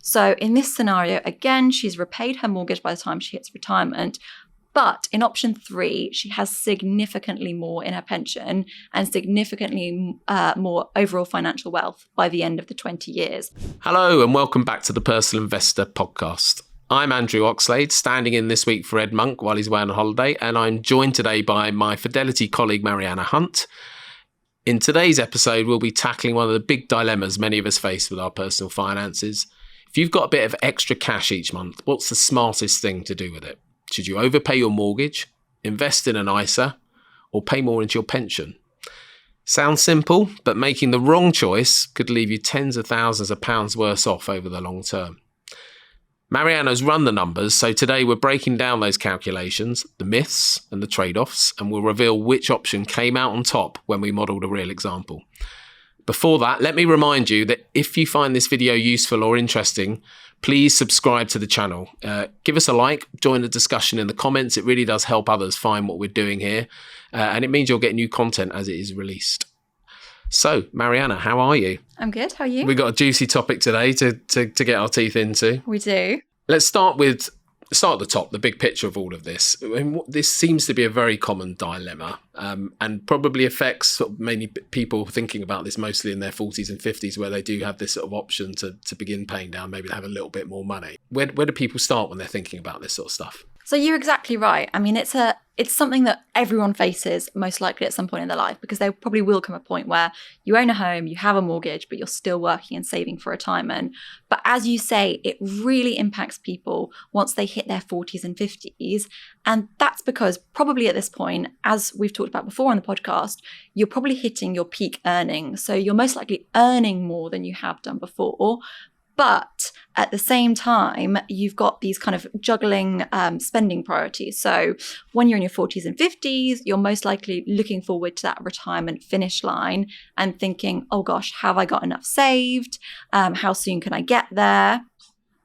So in this scenario, again, she's repaid her mortgage by the time she hits retirement. But in option 3, she has significantly more in her pension and significantly more overall financial wealth by the end of the 20 years. Hello and welcome back to the Personal Investor Podcast. I'm Andrew Oxlade, standing in this week for Ed Monk while he's away on holiday, and I'm joined today by my Fidelity colleague Mariana Hunt. In today's episode, we'll be tackling one of the big dilemmas many of us face with our personal finances. If you've got a bit of extra cash each month, what's the smartest thing to do with it? Should you overpay your mortgage, invest in an ISA, or pay more into your pension? Sounds simple, but making the wrong choice could leave you tens of thousands of pounds worse off over the long term. Mariana's run the numbers, so today we're breaking down those calculations, the myths and the trade-offs, and we'll reveal which option came out on top when we modelled a real example. Before that, let me remind you that if you find this video useful or interesting, please subscribe to the channel. Give us a like, join the discussion in the comments. It really does help others find what we're doing here. And it means you'll get new content as it is released. So, Mariana, how are you? I'm good. How are you? We've got a juicy topic today to get our teeth into. We do. Let's start at the top, the big picture of all of this. I mean, this seems to be a very common dilemma and probably affects sort of many people thinking about this mostly in their 40s and 50s, where they do have this sort of option to begin paying down, maybe to have a little bit more money. Where do people start when they're thinking about this sort of stuff? So you're exactly right. I mean, it's something that everyone faces most likely at some point in their life, because there probably will come a point where you own a home, you have a mortgage, but you're still working and saving for retirement. But as you say, it really impacts people once they hit their 40s and 50s. And that's because probably at this point, as we've talked about before on the podcast, you're probably hitting your peak earnings. So you're most likely earning more than you have done before. But at the same time, you've got these kind of juggling spending priorities. So when you're in your 40s and 50s, you're most likely looking forward to that retirement finish line and thinking, oh gosh, have I got enough saved? How soon can I get there?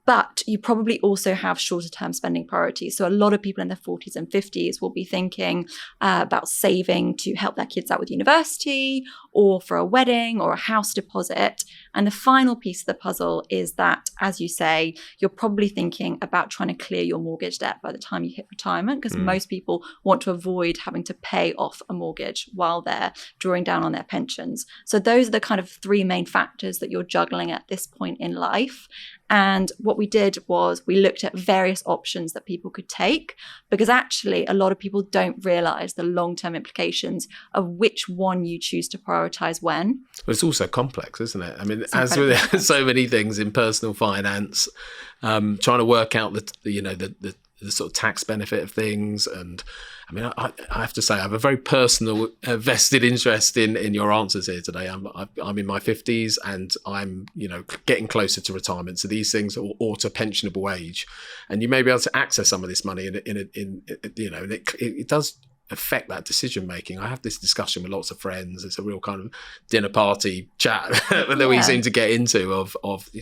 But you probably also have shorter term spending priorities. So a lot of people in their 40s and 50s will be thinking about saving to help their kids out with university or for a wedding or a house deposit. And the final piece of the puzzle is that, as you say, you're probably thinking about trying to clear your mortgage debt by the time you hit retirement, because most people want to avoid having to pay off a mortgage while they're drawing down on their pensions. So those are the kind of 3 main factors that you're juggling at this point in life. And what we did was we looked at various options that people could take, because actually a lot of people don't realize the long-term implications of which one you choose to prioritize when. But it's also complex, isn't it? I mean, as with so many things in personal finance, trying to work out the sort of tax benefit of things. And I mean, I have to say, I have a very personal vested interest in your answers here today. I'm in my 50s and I'm, getting closer to retirement. So these things or to pensionable age, and you may be able to access some of this money and it does affect that decision making. I have this discussion with lots of friends. It's a real kind of dinner party chat that we seem to get into of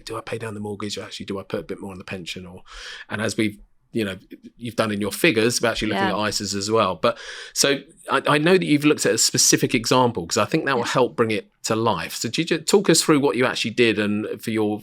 do I pay down the mortgage, or actually do I put a bit more on the pension, and as we've you've done in your figures, we're actually looking at ISAs as well. But so I know that you've looked at a specific example, because I think that will help bring it to life. So could you talk us through what you actually did and for your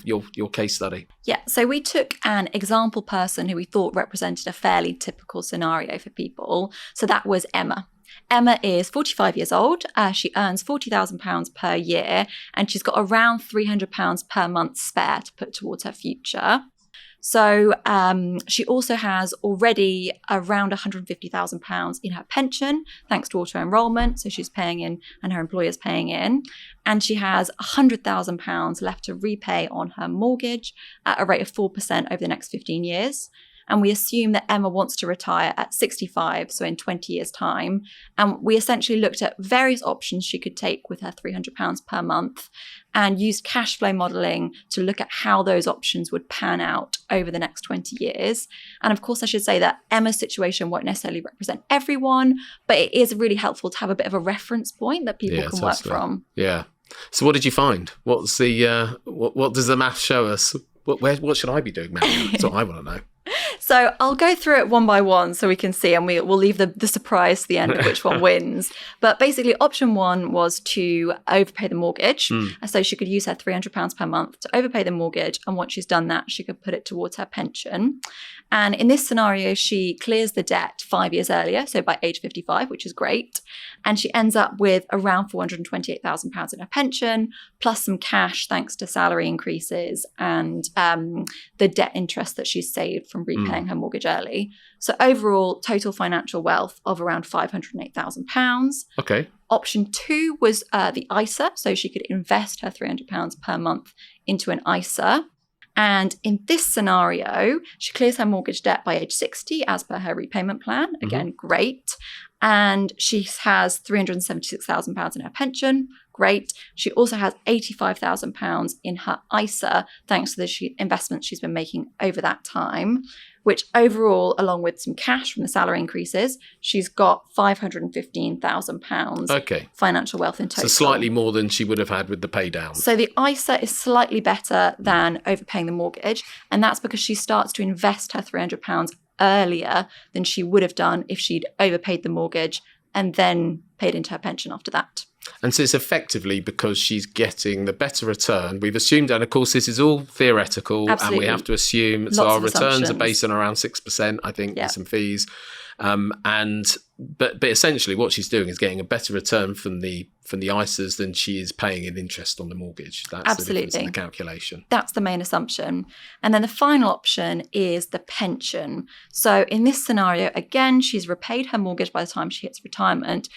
case study? Yeah, so we took an example person who we thought represented a fairly typical scenario for people. So that was Emma. Emma is 45 years old. She earns £40,000 per year, and she's got around £300 per month spare to put towards her future. So she also has already around £150,000 in her pension, thanks to auto-enrolment. So she's paying in and her employer's paying in. And she has £100,000 left to repay on her mortgage at a rate of 4% over the next 15 years. And we assume that Emma wants to retire at 65, so in 20 years' time. And we essentially looked at various options she could take with her £300 per month and used cash flow modelling to look at how those options would pan out over the next 20 years. And of course, I should say that Emma's situation won't necessarily represent everyone, but it is really helpful to have a bit of a reference point that people can work from. Yeah. So what did you find? What's the what does the math show us? What should I be doing, Matt? That's what I want to know. So I'll go through it one by one so we can see, and we'll leave the surprise to the end of which one wins. But basically, option one was to overpay the mortgage. So she could use her £300 per month to overpay the mortgage. And once she's done that, she could put it towards her pension. And in this scenario, she clears the debt 5 years earlier, so by age 55, which is great. And she ends up with around £428,000 in her pension, plus some cash thanks to salary increases and the debt interest that she's saved from repaying her mortgage early. So overall, total financial wealth of around £508,000. Okay. Option two was the ISA. So she could invest her £300 per month into an ISA. And in this scenario, she clears her mortgage debt by age 60 as per her repayment plan. Again, great. And she has £376,000 in her pension. Great. She also has £85,000 in her ISA, thanks to the investments she's been making over that time, which overall, along with some cash from the salary increases, she's got £515,000 financial wealth in total. So slightly more than she would have had with the pay down. So the ISA is slightly better than overpaying the mortgage, and that's because she starts to invest her £300 earlier than she would have done if she'd overpaid the mortgage and then paid into her pension after that. And so it's effectively because she's getting the better return. We've assumed, and of course, this is all theoretical, Absolutely. and we have to assume, Lots so our of returns assumptions. are based on around 6%, I think, with some fees. But essentially what she's doing is getting a better return from the ISAs than she is paying in interest on the mortgage. That's Absolutely. the difference in the calculation. That's the main assumption. And then the final option is the pension. So in this scenario, again, she's repaid her mortgage by the time she hits retirement.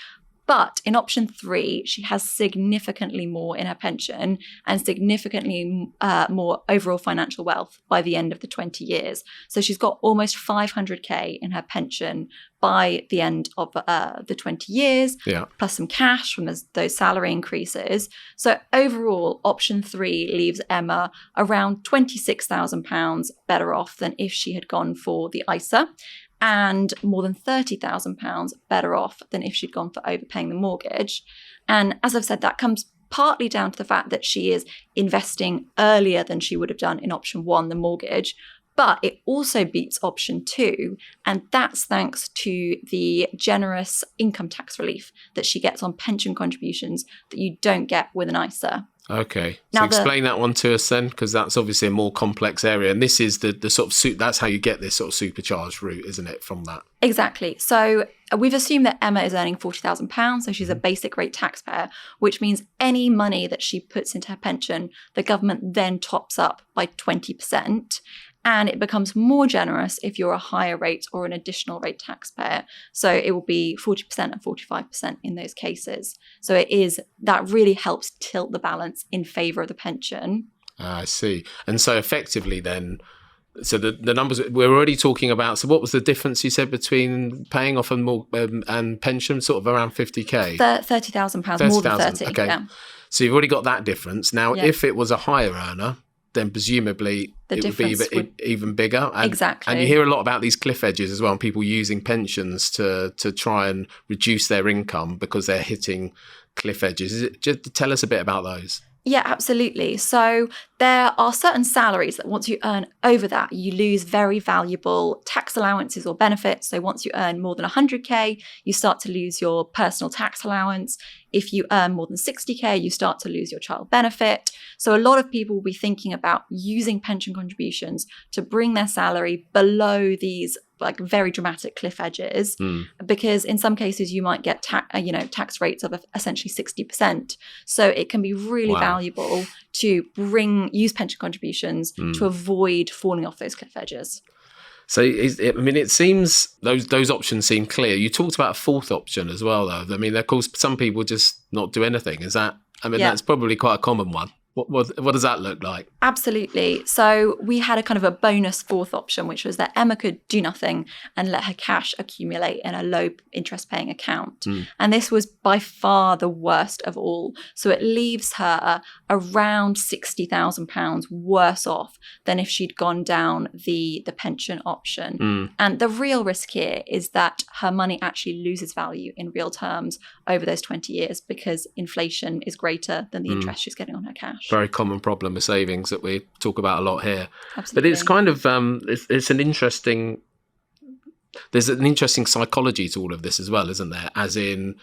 But in option three, she has significantly more in her pension and significantly more overall financial wealth by the end of the 20 years. So she's got almost 500k in her pension by the end of the 20 years, plus some cash from those salary increases. So overall, option three leaves Emma around £26,000 better off than if she had gone for the ISA, and more than £30,000 better off than if she'd gone for overpaying the mortgage. And as I've said, that comes partly down to the fact that she is investing earlier than she would have done in option one, the mortgage. But it also beats option two, and that's thanks to the generous income tax relief that she gets on pension contributions that you don't get with an ISA. Okay. So explain that one to us then, because that's obviously a more complex area. And this is the sort of, that's how you get this sort of supercharged route, isn't it, from that? Exactly. So we've assumed that Emma is earning £40,000, so she's a basic rate taxpayer, which means any money that she puts into her pension, the government then tops up by 20%. And it becomes more generous if you're a higher rate or an additional rate taxpayer. So it will be 40% and 45% in those cases. So that really helps tilt the balance in favour of the pension. I see. And so effectively then, so the numbers we're already talking about, so what was the difference you said between paying off and pension, sort of around 50k? £30,000, more than 30. Okay. Yeah. So you've already got that difference. Now, if it was a higher earner, then presumably it would be even bigger. Exactly. And you hear a lot about these cliff edges as well, and people using pensions to try and reduce their income because they're hitting cliff edges. Just tell us a bit about those. Yeah, absolutely. So there are certain salaries that once you earn over that, you lose very valuable tax allowances or benefits. So once you earn more than 100k, you start to lose your personal tax allowance. If you earn more than 60k, you start to lose your child benefit. So a lot of people will be thinking about using pension contributions to bring their salary below these like very dramatic cliff edges, because in some cases you might get tax rates of essentially 60%. So it can be really valuable to use pension contributions to avoid falling off those cliff edges. So, it seems those options seem clear. You talked about a fourth option as well, though. I mean, of course, some people just not do anything. Is that? I mean, that's probably quite a common one. What does that look like? Absolutely. So we had a kind of a bonus fourth option, which was that Emma could do nothing and let her cash accumulate in a low interest paying account. And this was by far the worst of all. So it leaves her around £60,000 worse off than if she'd gone down the pension option. And the real risk here is that her money actually loses value in real terms over those 20 years because inflation is greater than the interest she's getting on her cash. Very common problem with savings that we talk about a lot here. Absolutely. But it's kind of it's an interesting there's an interesting psychology to all of this as well, isn't there? As in,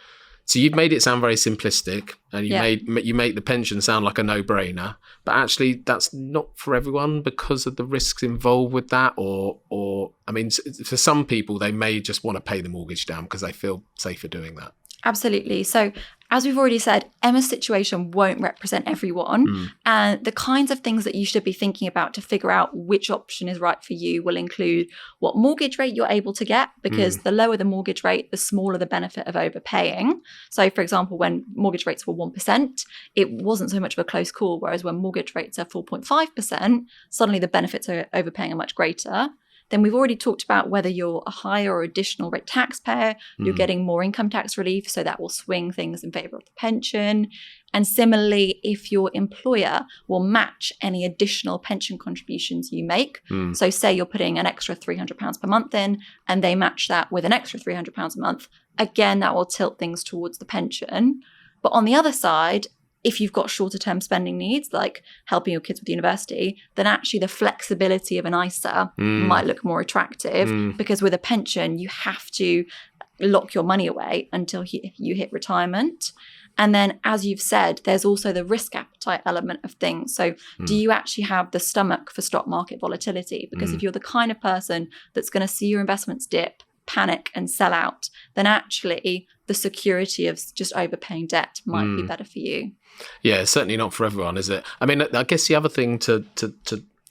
so you've made it sound very simplistic, and you make the pension sound like a no-brainer, but actually that's not for everyone because of the risks involved with that. Or I mean, for some people, they may just want to pay the mortgage down because they feel safer doing that. Absolutely. So as we've already said, Emma's situation won't represent everyone. And the kinds of things that you should be thinking about to figure out which option is right for you will include what mortgage rate you're able to get, because the lower the mortgage rate, the smaller the benefit of overpaying. So for example, when mortgage rates were 1%, it wasn't so much of a close call, whereas when mortgage rates are 4.5%, suddenly the benefits of overpaying are much greater. Then we've already talked about whether you're a higher or additional rate taxpayer, you're getting more income tax relief, so that will swing things in favour of the pension. And similarly, if your employer will match any additional pension contributions you make, so say you're putting an extra £300 per month in, and they match that with an extra £300 a month, again, that will tilt things towards the pension. But on the other side, if you've got shorter term spending needs, like helping your kids with university, then actually the flexibility of an ISA might look more attractive, because with a pension, you have to lock your money away until you hit retirement. And then, as you've said, there's also the risk appetite element of things. So do you actually have the stomach for stock market volatility? Because if you're the kind of person that's going to see your investments dip, panic and sell out, then actually the security of just overpaying debt might be better for you. Yeah, certainly not for everyone, is it? I mean, I guess the other thing to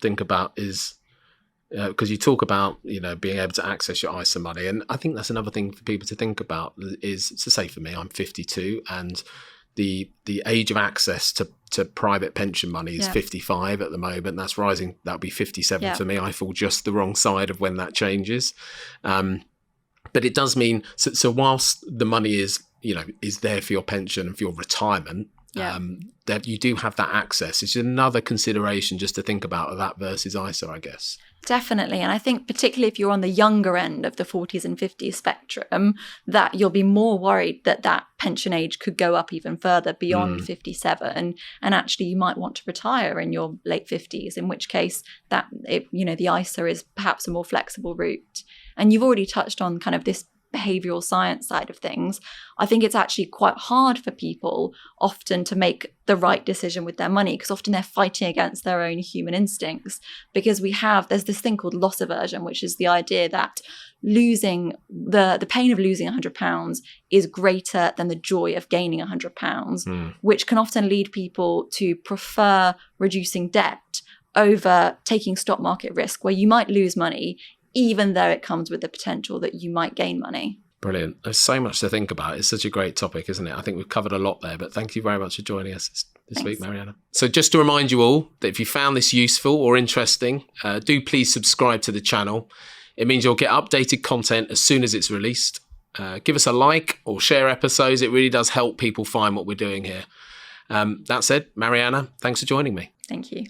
think about is, because you talk about, being able to access your ISA money, and I think that's another thing for people to think about is, to say for me, I'm 52, and the age of access to private pension money is 55 at the moment. That's rising. That'll be 57 for me. I fall just the wrong side of when that changes. But it does mean, so whilst the money is there for your pension and for your retirement, that you do have that access. It's another consideration just to think about that versus ISA, I guess. Definitely. And I think particularly if you're on the younger end of the 40s and 50s spectrum, that you'll be more worried that pension age could go up even further beyond 57. And actually you might want to retire in your late 50s, in which case the ISA is perhaps a more flexible route. And you've already touched on kind of this behavioral science side of things. I think it's actually quite hard for people often to make the right decision with their money, because often they're fighting against their own human instincts, because there's this thing called loss aversion, which is the idea that losing the pain of losing £100 is greater than the joy of gaining £100, which can often lead people to prefer reducing debt over taking stock market risk, where you might lose money even though it comes with the potential that you might gain money. Brilliant. There's so much to think about. It's such a great topic, isn't it? I think we've covered a lot there, but thank you very much for joining us this week, Mariana. So just to remind you all that if you found this useful or interesting, do please subscribe to the channel. It means you'll get updated content as soon as it's released. Give us a like or share episodes. It really does help people find what we're doing here. That said, Mariana, thanks for joining me. Thank you.